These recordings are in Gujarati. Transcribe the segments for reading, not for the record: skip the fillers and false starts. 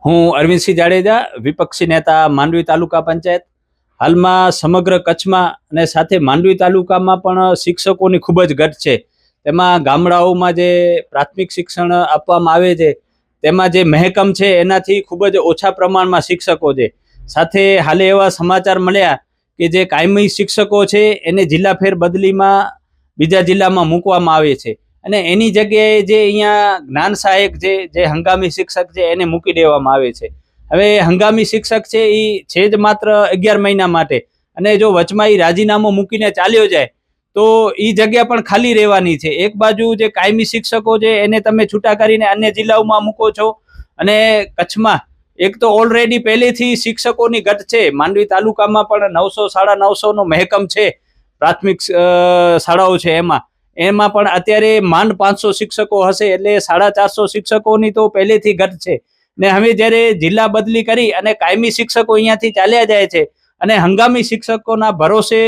હું અરવિંદસિંહ જાડેજા, વિપક્ષી નેતા, માંડવી તાલુકા પંચાયત. હાલમાં સમગ્ર કચ્છમાં અને સાથે માંડવી તાલુકામાં પણ શિક્ષકોની ખૂબ જ ઘટ છે. તેમાં ગામડાઓમાં જે પ્રાથમિક શિક્ષણ આપવામાં આવે છે તેમાં જે મહેકમ છે એનાથી ખૂબ જ ઓછા પ્રમાણમાં શિક્ષકો છે. સાથે હાલે એવા સમાચાર મળ્યા કે જે કાયમી શિક્ષકો છે એને જિલ્લા ફેર બદલીમાં બીજા જિલ્લામાં મૂકવામાં આવે છે અને એની જગ્યાએ જે અહીંયા જ્ઞાન સહાયક જે હંગામી શિક્ષક છે એને મૂકી દેવામાં આવે છે. હવે હંગામી શિક્ષક છે એ છે જ માત્ર 11 મહિના માટે, અને જો વચમાં એ રાજીનામું મૂકીને ચાલ્યો જાય તો એ જગ્યા પણ ખાલી રહેવાની છે. એક બાજુ જે કાયમી શિક્ષકો છે એને તમે છૂટા કરીને અન્ય જિલ્લાઓમાં મૂકો છો, અને કચ્છમાં એક તો ઓલરેડી પહેલેથી શિક્ષકોની ઘટ છે. માંડવી તાલુકામાં પણ 900 950 નો મહેકમ છે, પ્રાથમિક શાળાઓ છે એમાં પણ અત્યારે માંડ 500 શિક્ષકો હશે, એટલે 450 શિક્ષકોની તો પહેલેથી ઘટ છે. ને હવે જ્યારે જિલ્લા બદલી કરી અને કાયમી શિક્ષકો અહીંયાથી ચાલ્યા જાય છે અને હંગામી શિક્ષકોના ભરોસે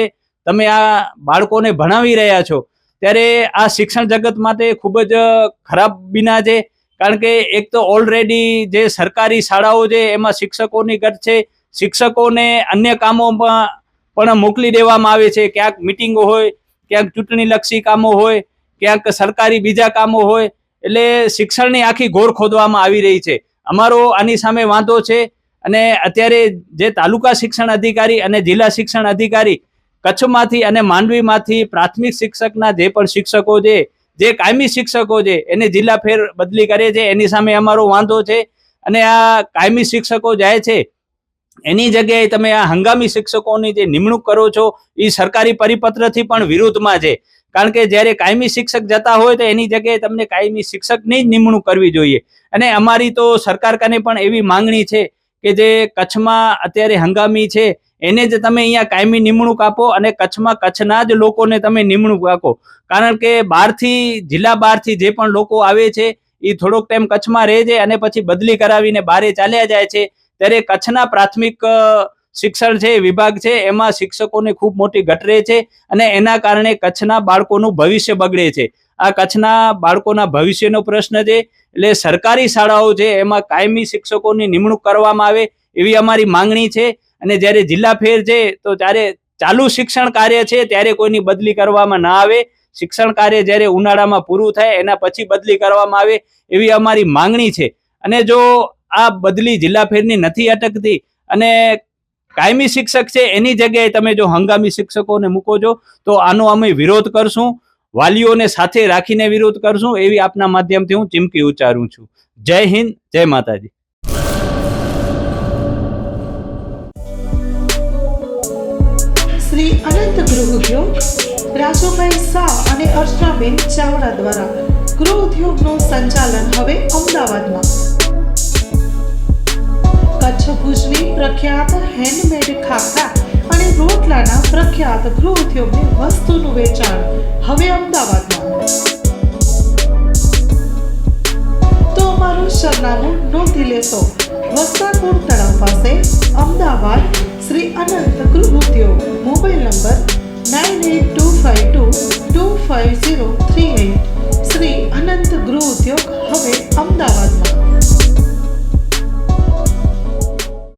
તમે આ બાળકોને ભણાવી રહ્યા છો, ત્યારે આ શિક્ષણ જગત માટે ખૂબ જ ખરાબ બિના છે. કારણ કે એક તો ઓલરેડી જે સરકારી શાળાઓ છે એમાં શિક્ષકોની ઘટ છે. શિક્ષકોને અન્ય કામોમાં પણ મોકલી દેવામાં આવે છે. ક્યાંક મિટિંગો હોય, ક્યાંક ચૂંટણીલક્ષી કામો હોય, ક્યાંક સરકારી બીજા કામો હોય, એટલે શિક્ષણની આખી ગોળ ખોદવામાં આવી રહી છે. અમારો આની સામે વાંધો છે. અને અત્યારે જે તાલુકા શિક્ષણ અધિકારી અને જિલ્લા શિક્ષણ અધિકારી કચ્છમાંથી અને માંડવીમાંથી પ્રાથમિક શિક્ષકના જે પણ શિક્ષકો છે, જે કાયમી શિક્ષકો છે એને જિલ્લા ફેર બદલી કરે છે, એની સામે અમારો વાંધો છે. અને આ કાયમી શિક્ષકો જાય છે એની જગ્યાએ તમે આ હંગામી શિક્ષકોની જે નિમણૂક કરો છો એ સરકારી પરિપત્રથી પણ વિરુદ્ધમાં છે. કારણ કે જ્યારે કાયમી શિક્ષક જતા હોય તો એની જગ્યાએ તમને કાયમી શિક્ષકની જ નિમણૂક કરવી જોઈએ. અને અમારી તો સરકાર કને પણ એવી માંગણી છે કે જે કચ્છમાં અત્યારે હંગામી છે એને જ તમે અહીંયા કાયમી નિમણૂક આપો, અને કચ્છમાં કચ્છના જ લોકોને તમે નિમણૂક આપો. કારણ કે જિલ્લા બહારથી જે પણ લોકો આવે છે એ થોડોક ટાઈમ કચ્છમાં રહે છે અને પછી બદલી કરાવીને બહારે ચાલ્યા જાય છે. ત્યારે કચ્છના પ્રાથમિક શિક્ષણ છે વિભાગ છે એમાં શિક્ષકોની ખૂબ મોટી ઘટ રહે છે, અને એના કારણે કચ્છના બાળકોનું ભવિષ્ય બગડે છે. આ કચ્છના બાળકોના ભવિષ્યનો પ્રશ્ન છે. એટલે સરકારી શાળાઓ છે એમાં કાયમી શિક્ષકોની નિમણૂક કરવામાં આવે એવી અમારી માંગણી છે. અને જ્યારે જિલ્લા ફેર છે તો ત્યારે ચાલુ શિક્ષણ કાર્ય છે ત્યારે કોઈની બદલી કરવામાં ના આવે. શિક્ષણ કાર્ય જ્યારે ઉનાળામાં પૂરું થાય એના પછી બદલી કરવામાં આવે એવી અમારી માંગણી છે. અને જો આ બદલી જિલ્લા ફેરની નથી અટકતી અને કાયમી શિક્ષક છે એની જગ્યાએ તમે જો હંગામી શિક્ષકોને મૂકો છો તો આનો અમે વિરોધ કરશું. વાલીઓને સાથે રાખીને વિરોધ કરશું એવી આપના માધ્યમથી હું ચીમકી ઉચ્ચારું છું. જય હિન્દ, જય માતાજી. શ્રી અનંત ગૃહ ઉદ્યોગ રાજુભાઈ શાહ અને અર્ચનાબેન ચાવડા દ્વારા ગૃહ ઉદ્યોગનું સંચાલન હવે અમદાવાદમાં. કચ્છ ભુજની પ્રખ્યાત હેન્ડમેડ ખાખરા અને રોટલાના પ્રખ્યાત ગૃહ ઉદ્યોગની વસ્તુનું વેચાણ હવે અમદાવાદમાં. તો અમારું સરનામું નોંધી લેશો. વસ્તારપુર તળાવ પાસે, અમદાવાદ, શ્રી અનંત ગૃહ ઉદ્યોગ. Mobile number 9825225038. શ્રી અનંત ગૃહ ઉદ્યોગ હવે અમદાવાદ.